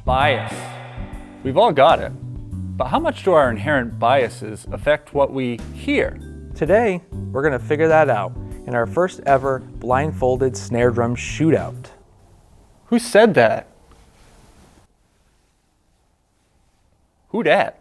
Bias. We've all got it, but how much do our inherent biases affect what we hear? Today, we're gonna figure that out in our first ever blindfolded snare drum shootout. Who said that? Who dat?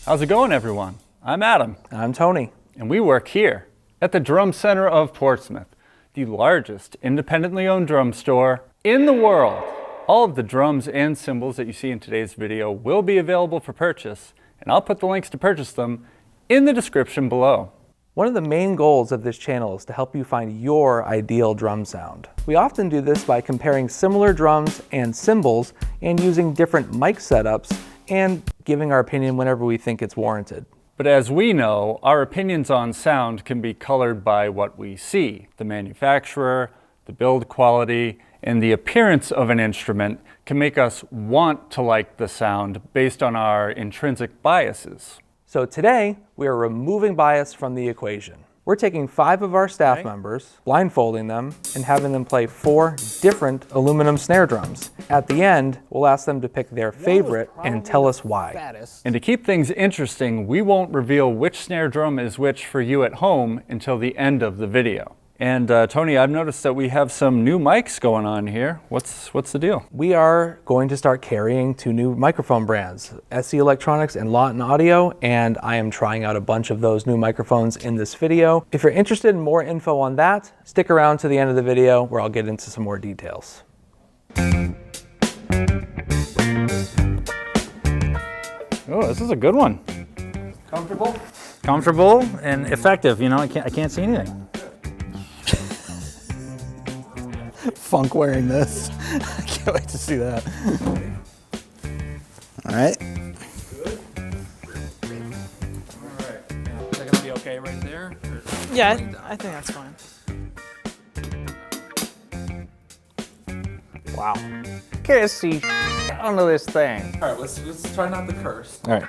How's it going, everyone? I'm Adam. I'm Tony. And we work here at the Drum Center of Portsmouth, the largest independently owned drum store in the world. All of the drums and cymbals that you see in today's video will be available for purchase, and I'll put the links to purchase them in the description below. One of the main goals of this channel is to help you find your ideal drum sound. We often do this by comparing similar drums and cymbals and using different mic setups and giving our opinion whenever we think it's warranted. But as we know, our opinions on sound can be colored by what we see. The manufacturer, the build quality, and the appearance of an instrument can make us want to like the sound based on our intrinsic biases. So today, we are removing bias from the equation. We're taking 5 of our staff members, blindfolding them, and having them play 4 different aluminum snare drums. At the end, we'll ask them to pick their favorite and tell us why. And to keep things interesting, we won't reveal which snare drum is which for you at home until the end of the video. And Tony, I've noticed that we have some new mics going on here. What's the deal? We are going to start carrying 2 new microphone brands, SE Electronics and Lawton Audio, and I am trying out a bunch of those new microphones in this video. If you're interested in more info on that, stick around to the end of the video where I'll get into some more details. Oh, this is a good one. Comfortable? Comfortable and effective. You know, I can't see anything. Funk wearing this. I can't wait to see that. All right. Good. All right. Is that gonna be okay right there? Yeah, I think that's fine. Wow. Can't see under this thing. All right, let's try not to curse. All right.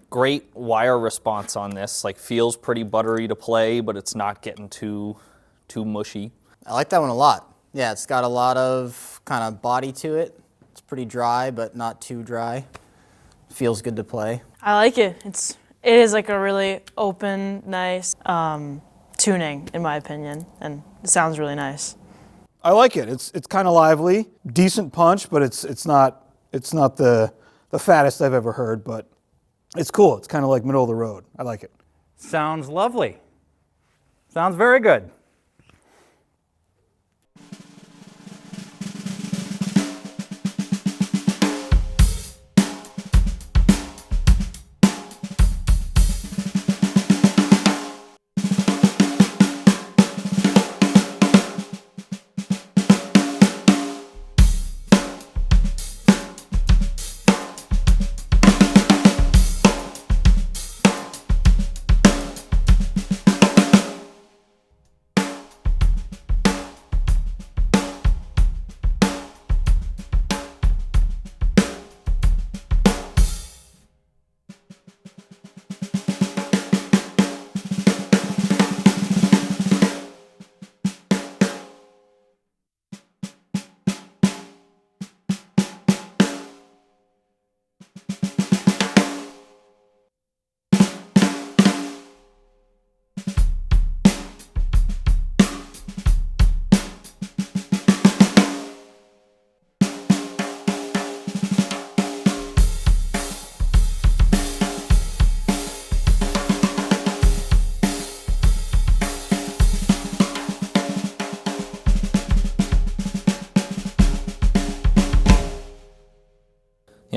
Great wire response on this. Like, feels pretty buttery to play, but it's not getting too mushy. I like that one a lot. Yeah, it's got a lot of kind of body to it. It's pretty dry, but not too dry. Feels good to play. I like it. It is like a really open, nice tuning, in my opinion, and it sounds really nice. I like it. It's kind of lively, decent punch, but it's not the fattest I've ever heard, but it's cool. It's kind of like middle of the road. I like it. Sounds lovely. Sounds very good.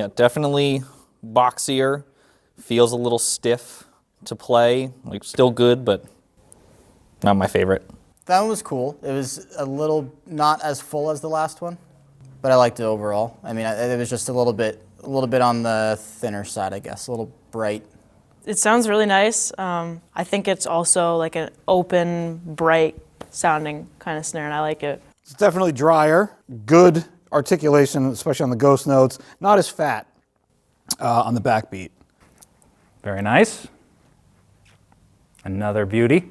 Yeah, definitely boxier. Feels a little stiff to play. Like still good, but not my favorite. That one was cool. It was a little not as full as the last one, but I liked it overall. I mean, it was just a little bit on the thinner side, I guess, a little bright. It sounds really nice. I think it's also like an open, bright sounding kind of snare, and I like it. It's definitely drier, good articulation, especially on the ghost notes. Not as fat on the backbeat. Very nice. Another beauty.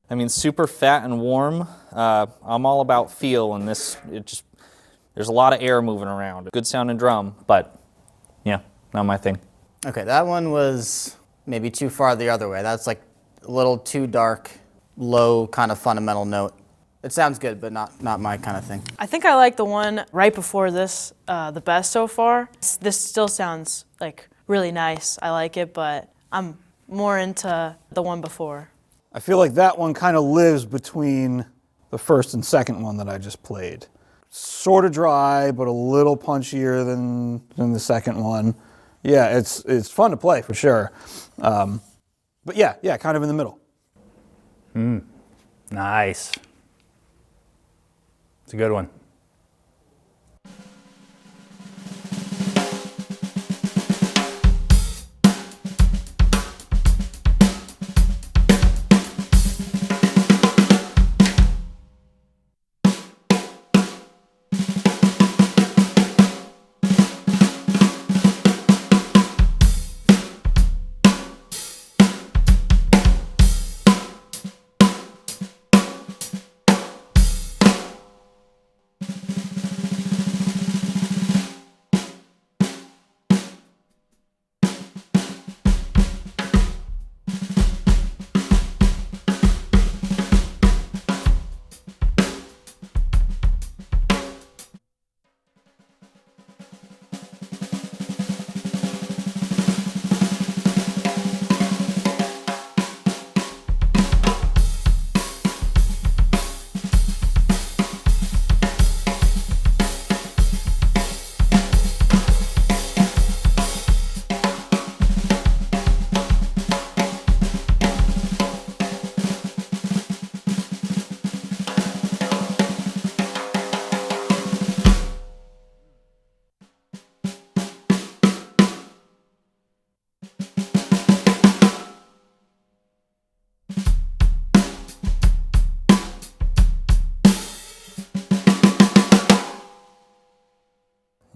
I mean, super fat and warm. I'm all about feel, and there's a lot of air moving around. Good sounding drum, but yeah, not my thing. Okay, that one was maybe too far the other way. That's like a little too dark, low kind of fundamental note. It sounds good, but not my kind of thing. I think I like the one right before this the best so far. This still sounds like really nice. I like it, but I'm more into the one before. I feel like that one kind of lives between the first and second one that I just played. Sort of dry, but a little punchier than the second one. Yeah, it's fun to play for sure. But yeah, kind of in the middle. Nice. It's a good one.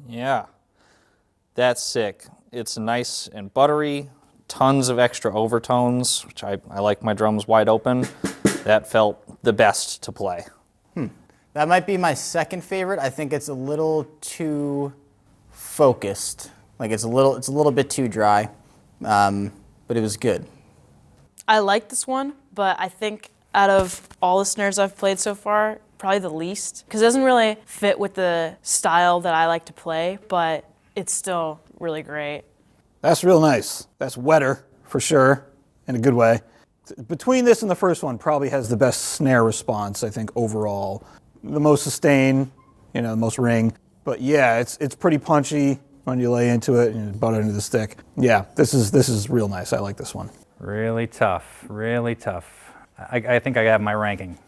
Yeah, that's sick. It's nice and buttery, tons of extra overtones, which I like my drums wide open. That felt the best to play. That might be my second favorite. I think it's a little too focused. Like it's a little bit too dry, but it was good. I like this one, but I think out of all the snares I've played so far, probably the least, because it doesn't really fit with the style that I like to play, but it's still really great. That's real nice. That's wetter, for sure, in a good way. Between this and the first one, probably has the best snare response, I think, overall. The most sustain, you know, the most ring. But yeah, it's pretty punchy when you lay into it and butt it into the stick. Yeah, this is real nice. I like this one. Really tough, really tough. I think I have my ranking.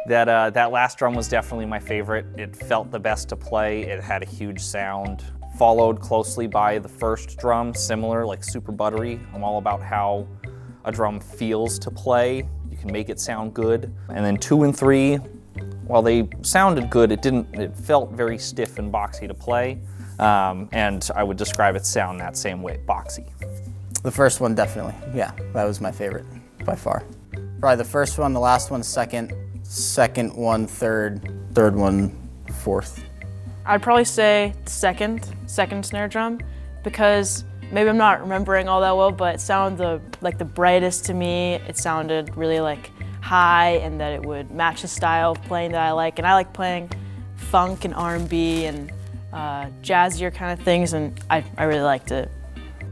That last drum was definitely my favorite. It felt the best to play. It had a huge sound. Followed closely by the first drum, similar, like super buttery. I'm all about how a drum feels to play. You can make it sound good. And then 2 and 3, while they sounded good, it felt very stiff and boxy to play. And I would describe its sound that same way, boxy. The first one, definitely. Yeah, that was my favorite by far. Probably the first one, the last one, second one, third one, fourth. I'd probably say second snare drum, because maybe I'm not remembering all that well, but it sounded like the brightest to me. It sounded really like high, and that it would match the style of playing that I like. And I like playing funk and R&B and jazzier kind of things, and I really liked it.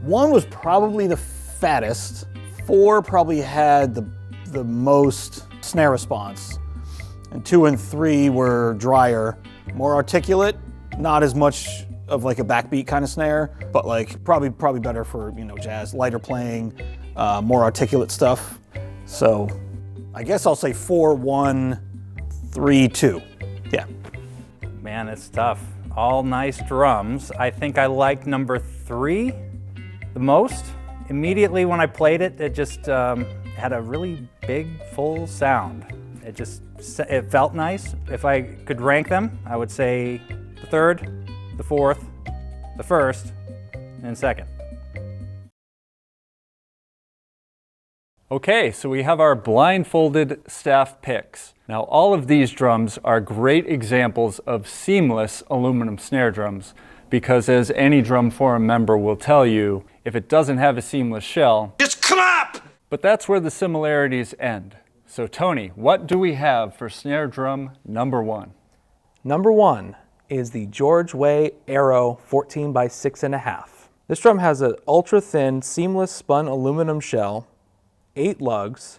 1 was probably the fattest. 4 probably had the most snare response. And 2 and 3 were drier, more articulate, not as much of like a backbeat kind of snare, but like probably better for, you know, jazz, lighter playing, more articulate stuff. So I guess I'll say 4, 1, 3, 2. Yeah. Man, it's tough. All nice drums. I think I like number 3 the most. Immediately when I played it, it just had a really big, full sound. It felt nice. If I could rank them, I would say the 3rd, the 4th, the 1st, and 2nd. Okay, so we have our blindfolded staff picks. Now all of these drums are great examples of seamless aluminum snare drums, because as any drum forum member will tell you, if it doesn't have a seamless shell, just clap! But that's where the similarities end. So Tony, what do we have for snare drum number 1? Number 1 is the George Way Aero 14 by 6.5. This drum has an ultra thin, seamless spun aluminum shell, 8 lugs,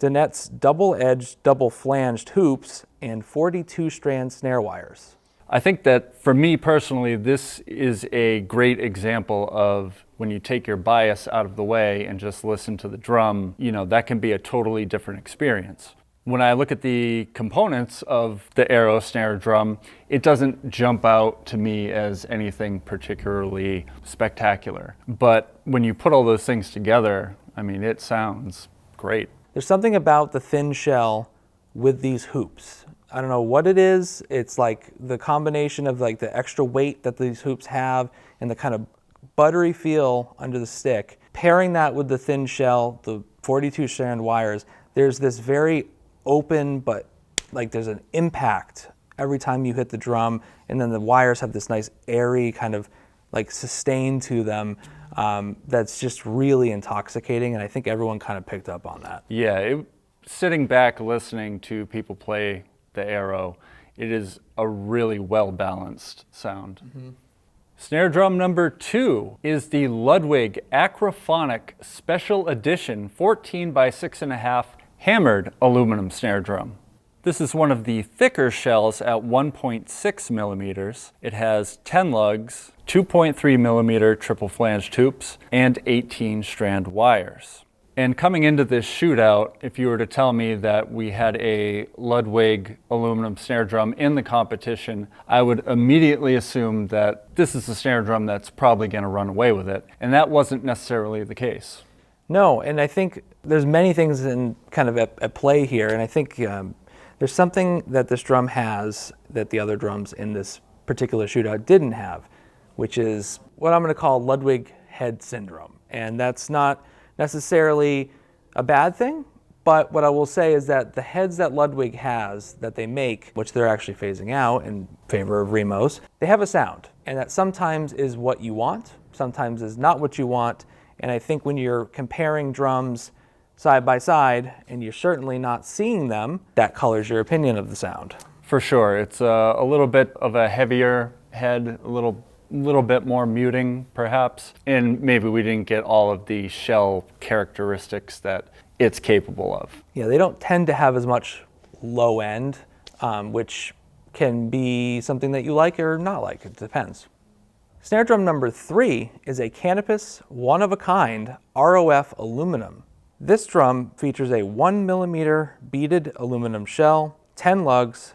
Dinette's double-edged, double-flanged hoops, and 42 strand snare wires. I think that for me personally, this is a great example of when you take your bias out of the way and just listen to the drum, you know, that can be a totally different experience. When I look at the components of the Aero snare drum, it doesn't jump out to me as anything particularly spectacular. But when you put all those things together, I mean, it sounds great. There's something about the thin shell with these hoops. I don't know what it is. It's like the combination of like the extra weight that these hoops have and the kind of buttery feel under the stick. Pairing that with the thin shell, the 42 strand wires, there's this very open, but like there's an impact every time you hit the drum, and then the wires have this nice airy kind of like sustain to them that's just really intoxicating, and I think everyone kind of picked up on that. Yeah, sitting back listening to people play the Aero, it is a really well-balanced sound. Mm-hmm. Snare drum number 2 is the Ludwig Acrophonic Special Edition 14 by 6.5 hammered aluminum snare drum. This is one of the thicker shells at 1.6 millimeters. It has 10 lugs, 2.3 millimeter triple flanged hoops, and 18 strand wires. And coming into this shootout, if you were to tell me that we had a Ludwig aluminum snare drum in the competition, I would immediately assume that this is a snare drum that's probably going to run away with it. And that wasn't necessarily the case. No, and I think there's many things in kind of at play here, and I think there's something that this drum has that the other drums in this particular shootout didn't have, which is what I'm going to call Ludwig head syndrome. And that's not necessarily a bad thing, but what I will say is that the heads that Ludwig has, that they make, which they're actually phasing out in favor of Remos, they have a sound, and that sometimes is what you want, sometimes is not what you want, And I think when you're comparing drums side by side and you're certainly not seeing them, that colors your opinion of the sound. For sure, it's a little bit of a heavier head, a little bit more muting perhaps, and maybe we didn't get all of the shell characteristics that it's capable of. Yeah, they don't tend to have as much low end, which can be something that you like or not like, it depends. Snare drum number 3 is a Canopus one-of-a-kind ROF aluminum. This drum features a 1mm beaded aluminum shell, 10 lugs,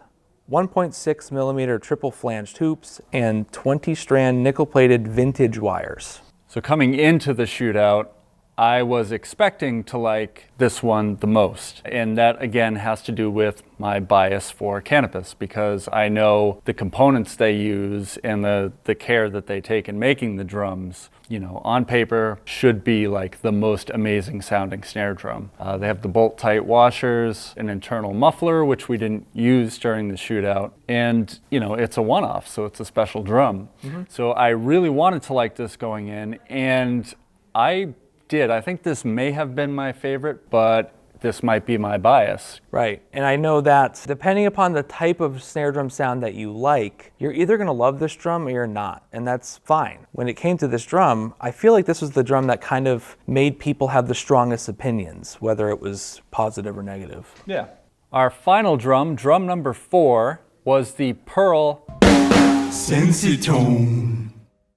1.6mm triple flanged hoops, and 20-strand nickel-plated vintage wires. So coming into the shootout, I was expecting to like this one the most. And that again has to do with my bias for Canopus, because I know the components they use and the care that they take in making the drums, you know, on paper should be like the most amazing sounding snare drum. They have the bolt tight washers, an internal muffler, which we didn't use during the shootout. And you know, it's a one-off, so it's a special drum. So I really wanted to like this going in, and I did. I think this may have been my favorite, but this might be my bias. Right, and I know that depending upon the type of snare drum sound that you like, you're either gonna love this drum or you're not, and that's fine. When it came to this drum, I feel like this was the drum that kind of made people have the strongest opinions, whether it was positive or negative. Yeah. Our final drum, drum number 4, was the Pearl Sensitone.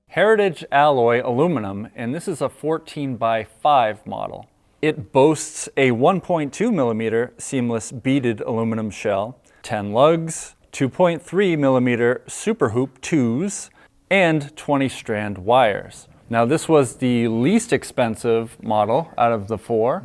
Heritage Alloy Aluminum, and this is a 14x5 model. It boasts a 1.2mm seamless beaded aluminum shell, 10 lugs, 2.3mm super hoop 2s, and 20-strand wires. Now this was the least expensive model out of the 4,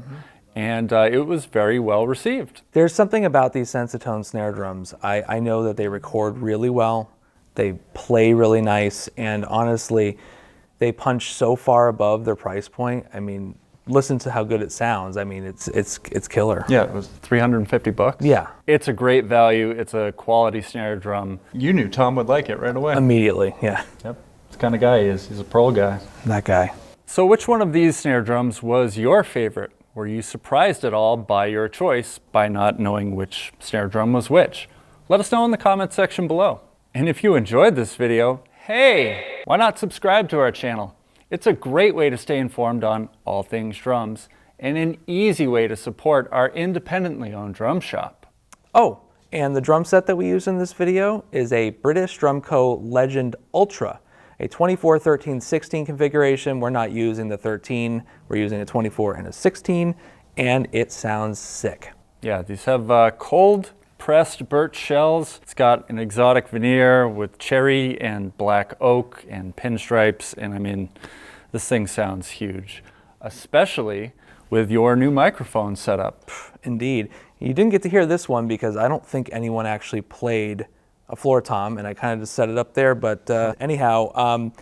and it was very well received. There's something about these Sensitone snare drums. I know that they record really well. They play really nice, and honestly, they punch so far above their price point. I mean, listen to how good it sounds. I mean, it's killer. Yeah, it was $350. Yeah. It's a great value. It's a quality snare drum. You knew Tom would like it right away. Immediately, yeah. Yep, it's the kind of guy he is. He's a Pearl guy. That guy. So which one of these snare drums was your favorite? Were you surprised at all by your choice by not knowing which snare drum was which? Let us know in the comment section below. And if you enjoyed this video, hey, why not subscribe to our channel? It's a great way to stay informed on all things drums, and an easy way to support our independently owned drum shop. Oh, and the drum set that we use in this video is a British Drum Co. Legend Ultra, a 24, 13, 16 configuration. We're not using the 13, we're using a 24 and a 16, and it sounds sick. Yeah, these have cold pressed birch shells. It's got an exotic veneer with cherry and black oak and pinstripes, and I mean, this thing sounds huge, especially with your new microphone setup. Indeed. You didn't get to hear this one because I don't think anyone actually played a floor tom, and I kind of just set it up there, but anyhow,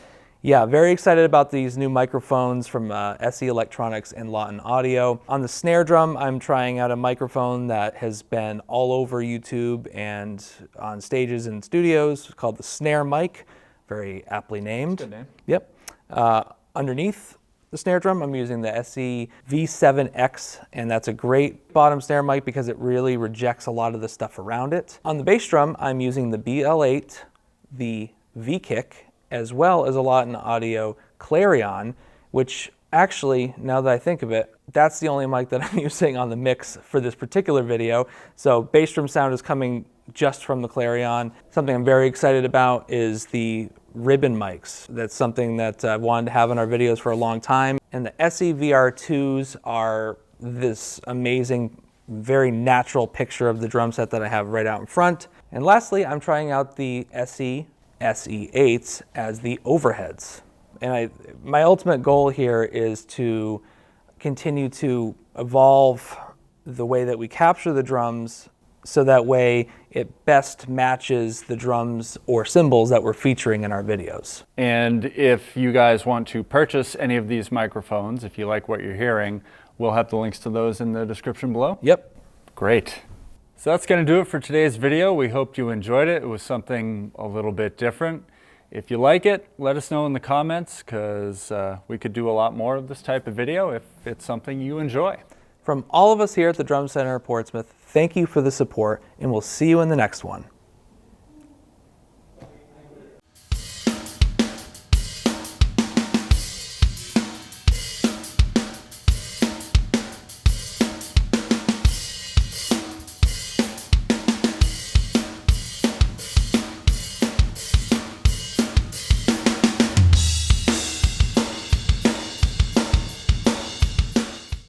yeah, very excited about these new microphones from SE Electronics and Lawton Audio. On the snare drum, I'm trying out a microphone that has been all over YouTube and on stages and studios called the Snare Mic, very aptly named. Good name. Yep. Underneath the snare drum, I'm using the SE V7X, and that's a great bottom snare mic because it really rejects a lot of the stuff around it. On the bass drum, I'm using the BL8, the V-Kick, as well as a Lawton Audio Clarion, which actually, now that I think of it, that's the only mic that I'm using on the mix for this particular video. So bass drum sound is coming just from the Clarion. Something I'm very excited about is the ribbon mics. That's something that I've wanted to have in our videos for a long time. And the SE VR2s are this amazing, very natural picture of the drum set that I have right out in front. And lastly, I'm trying out the SE8s as the overheads. And my ultimate goal here is to continue to evolve the way that we capture the drums so that way it best matches the drums or cymbals that we're featuring in our videos. And if you guys want to purchase any of these microphones, if you like what you're hearing, we'll have the links to those in the description below. Yep. Great. So that's going to do it for today's video. We hope you enjoyed it. It was something a little bit different. If you like it, let us know in the comments, because we could do a lot more of this type of video if it's something you enjoy. From all of us here at the Drum Center of Portsmouth, thank you for the support, and we'll see you in the next one.